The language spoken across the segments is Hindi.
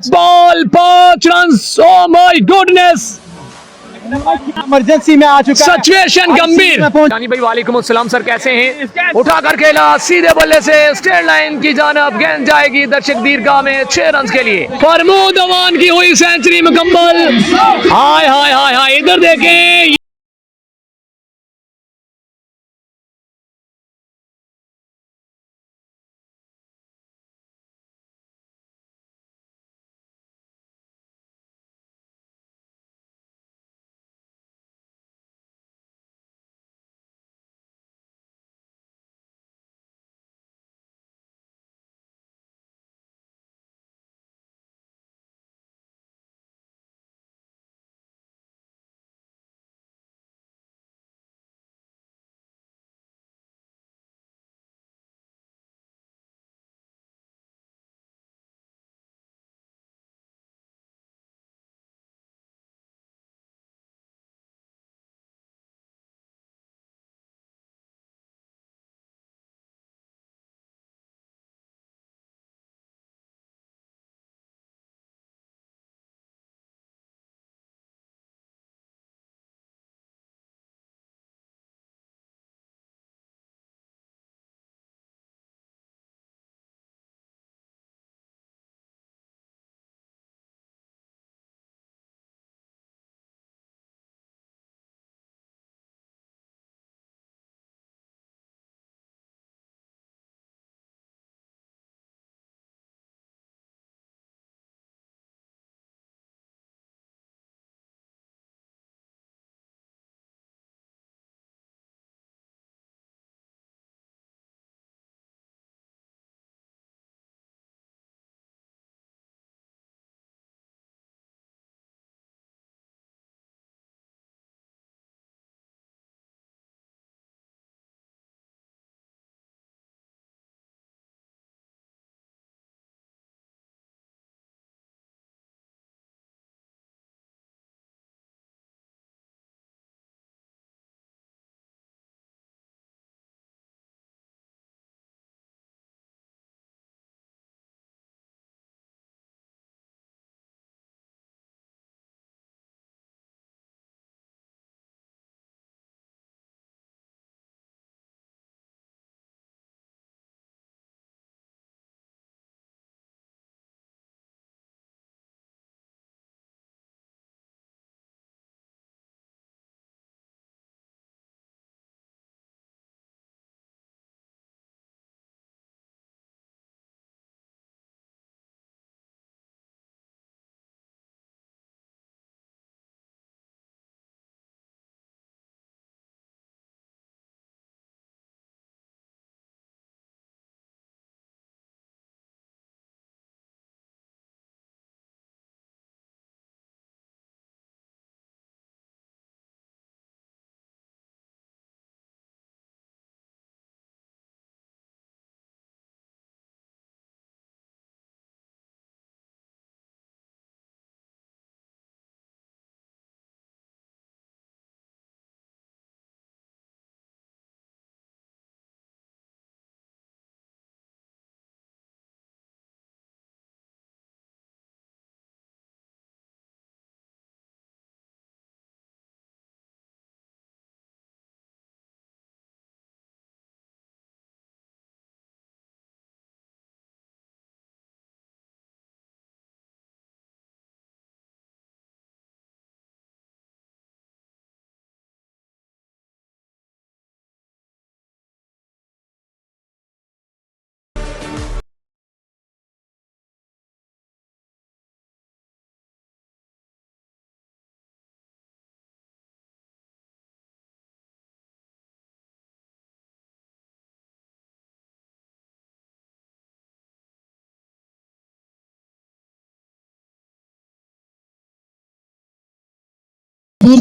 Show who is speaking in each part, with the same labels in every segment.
Speaker 1: Ball 5 run. Oh my goodness,
Speaker 2: emergency में आ चुका है,
Speaker 1: सिचुएशन गंभीर। जानी भाई वालेकुम अस्सलाम सर, कैसे हैं? उठाकर खेला सीधे बल्ले से स्ट्रेट लाइन की जानब, गेंद जाएगी दर्शक दीर्घा में 6 रन के लिए। फरमूद अमान की हुई सेंचुरी मुकम्मल। हाय हाय हाय हाय, इधर देखें।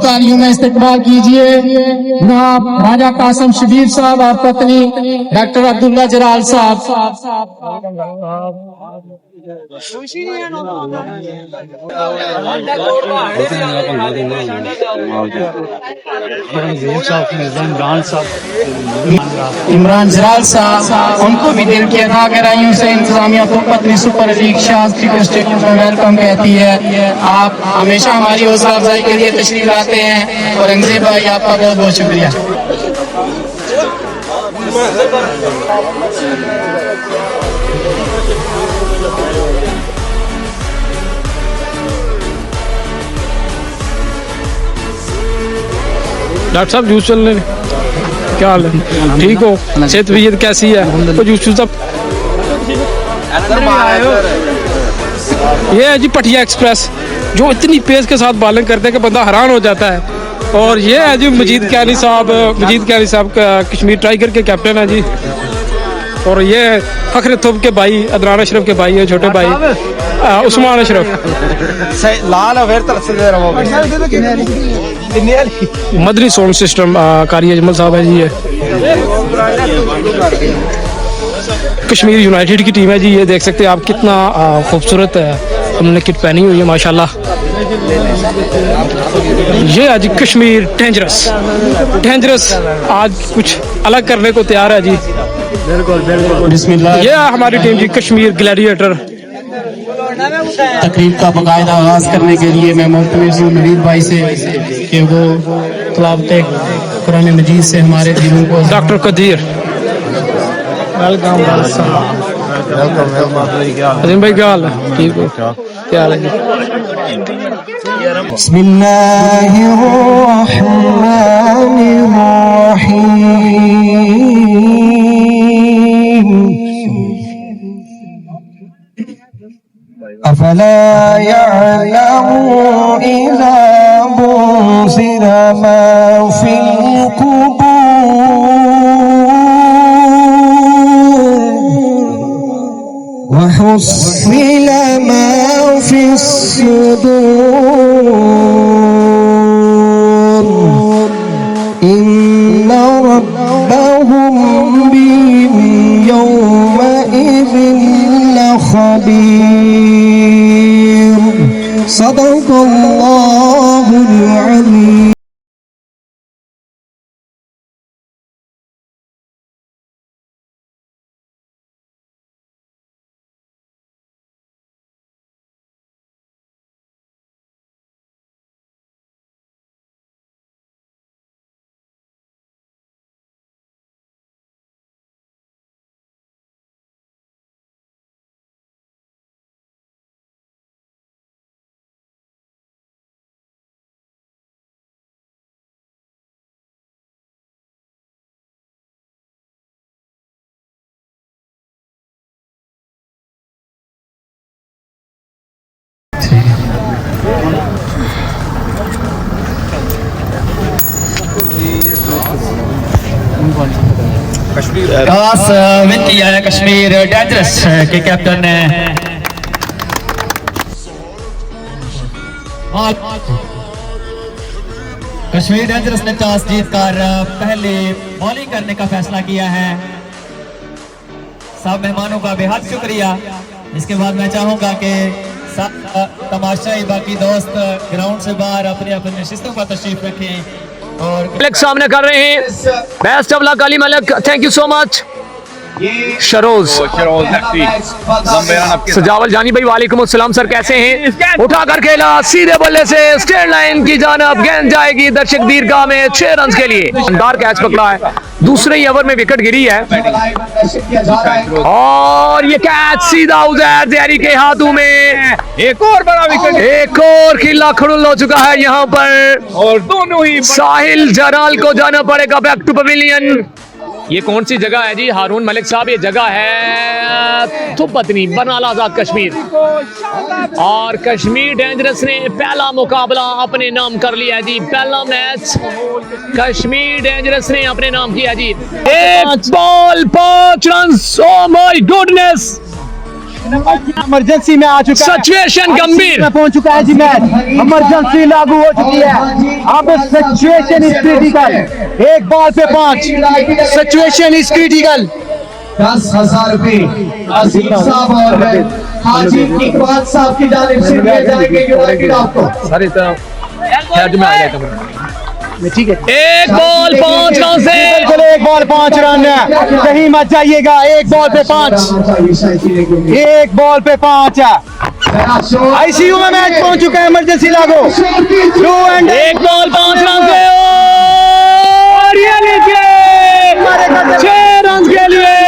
Speaker 3: तालियों में इस्तेमाल कीजिए जनाब राजा कासिम शबीर साहब और पत्नी डॉक्टर अब्दुल्ला जलाल साहब। इमरान जलाल साहब, उनको भी दिल की अदा गहराइयों से इंतजामिया को पत्नी super league Shah cricket stadium में वेलकम कहती है। आप हमेशा हमारी हौसला अफजाई के लिए तशरीफ लाते हैं और अंग्रेज भाई आपका बहुत बहुत शुक्रिया।
Speaker 2: डॉक्टर साहब जूस चल रहे हैं, क्या हाल है? ठीक हो? सेहत तबीयत कैसी है? तो जूस सब ये है जी पटिया एक्सप्रेस, जो इतनी पेस के साथ बालिंग करते हैं कि बंदा हैरान हो जाता है। और ये है जी मजीद कैनी साहब कश्मीर टाइगर के कैप्टन है जी। और ये फखर थुब के भाई अदनान अशरफ के भाई है, छोटे भाई उस्मान अशरफ।
Speaker 4: लाल
Speaker 2: मदनी साउंड सिस्टम कारी अजमल साहब है जी। ये कश्मीर यूनाइटेड की टीम है जी। ये देख सकते हैं आप कितना खूबसूरत है, उन्होंने किट पहनी हुई है माशाल्लाह। ये आज कश्मीर डेंजरस आज कुछ अलग करने को तैयार है जी।
Speaker 3: बिस्मिल्लाह।
Speaker 2: ये हमारी टीम जी कश्मीर ग्लैडिएटर।
Speaker 3: तकरीब का बाकायदा आगाज करने के लिए मैं मुल्तमिस हूँ नवीद भाई से कि वो तिलावत कुरान मजीद से हमारे दिलों को।
Speaker 2: डॉक्टर कदीर, अजीम भाई क्या हाल है? ठीक हो? क्या हाल है?
Speaker 4: अफला यअलमु इज़ा बुसिरा मा फिल कुबूर व हुस्सिला मा फिस सुदूर इन्ना रब्बहुम बिहिम यौमइज़िन लख़बीर। सदक़ल्लाहुल अज़ीम।
Speaker 3: खास विन किया है कश्मीर डेंजरस के कैप्टन ने। कश्मीर डेंजरस ने टॉस जीतकर पहले बॉलिंग करने का फैसला किया है। सब मेहमानों का बेहद शुक्रिया। इसके बाद मैं चाहूंगा कि तमाशाई बाकी दोस्त ग्राउंड से बाहर अपने अपने नशिस्तों का तशरीफ रखें। और
Speaker 1: मलिक सामने कर रहे हैं, best of luck Ali Malik, thank you so much. Sharoz Sajawal Jani भाई वालेकुम अस्सलाम सर, कैसे हैं? उठा कर खेला सीधे बल्ले से स्ट्रेट लाइन की जानब, गेंद जाएगी दर्शक दीर्घा में 6 रन के लिए। शानदार कैच पकड़ा है, दूसरे ही ओवर में विकेट गिरी है और ये कैच सीधा उजैर ज़हरी के हाथों में।
Speaker 4: एक और बड़ा विकेट,
Speaker 1: एक और खिला खड़ुल हो चुका है यहाँ पर
Speaker 4: और दोनों ही
Speaker 1: साहिल जराल को जाना पड़ेगा बैक टू पवेलियन। ये कौन सी जगह है जी हारून मलिक साहब? ये जगह है थुपतनी बरनाला आजाद कश्मीर। और कश्मीर डेंजरस ने पहला मुकाबला अपने नाम कर लिया है जी। पहला मैच कश्मीर डेंजरस ने अपने नाम किया जी। 1 ball 5 run. Oh my goodness,
Speaker 4: emergency में आ चुका है,
Speaker 1: सिचुएशन गंभीर
Speaker 4: में पहुंच चुका है जी। मैच इमरजेंसी लागू हो चुकी है। अब सिचुएशन इज क्रिटिकल। 1 बॉल पे 5, सिचुएशन इज क्रिटिकल।
Speaker 5: 10,000 रुपए अजीम साहब और हाजी इकबाल साहब की जानिब से दिए जाएंगे यूनाइटेड आपको।
Speaker 1: सारी तरफ हेड में आ गया कमरा।
Speaker 4: ठीक है,
Speaker 1: एक बॉल 5 रन से
Speaker 4: बिल्कुल एक बॉल 5 रन है, कहीं मत जाइएगा। एक बॉल पे 5, एक बॉल पे 5 है। आईसीयू में मैच पहुंच चुका है, इमरजेंसी लागू।
Speaker 1: एक बॉल 5 रन से और ये लीजिए 6 रन के लिए।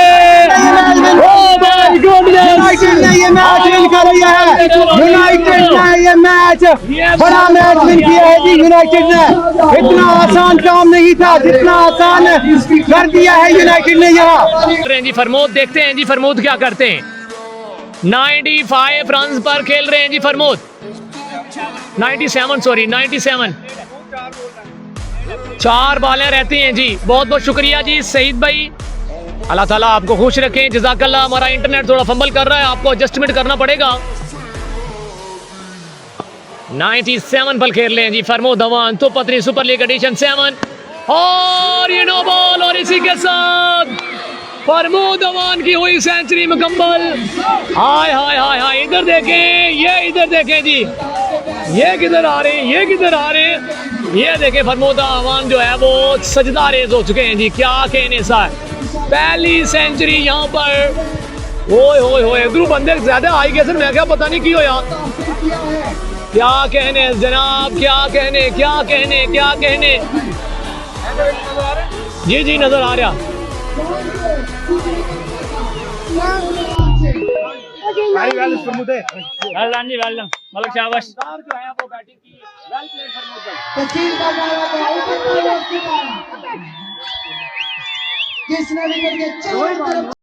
Speaker 1: Oh my goodness!
Speaker 4: यूनाइटेड ने ये मैच विन कर लिया है। यूनाइटेड ने ये मैच बड़ा मैच विन किया है जी। यूनाइटेड ने इतना आसान काम नहीं था जितना आसान कर दिया है यूनाइटेड ने यहाँ।
Speaker 1: जी फरमोद, देखते हैं जी फरमोद क्या करते हैं। 95 रन पर खेल रहे हैं जी फरमोद। 97 4 बॉलें रहती हैं जी। बहुत बहुत शुक्रिया जी सईद भाई, अल्लाह ताला आपको खुश रखें, जज़ाकल्लाह। हमारा इंटरनेट थोड़ा फंबल कर रहा है, आपको एडजस्टमेंट करना पड़ेगा। 97 पर खेल रहे हैं जी फरमोद धवन, तो पत्नी सुपर लीग एडिशन 7 और ये नो बॉल, और इसी के साथ फरमोद धवन की हुई सेंचुरी मुकम्मल। हाय हाय हाय हाय, इधर देखें, ये इधर देखें जी, ये किधर आ रहे हैं, ये किधर आ रहे हैं। ये देखें फरमोद धवन जो है वो सजदा रेज हो चुके हैं जी। क्या कहने सा है, पहली सेंचुरी यहाँ पर। ओए होए होए, इधर बंदे ज्यादा आई गए सर, मैं क्या पता नहीं क्यों यार। क्या कहने जनाब, क्या कहने, क्या कहने, क्या कहने। जी जी नजर आ रहा। मलक शाबाश।
Speaker 5: किसने विकेट के चारों तरफ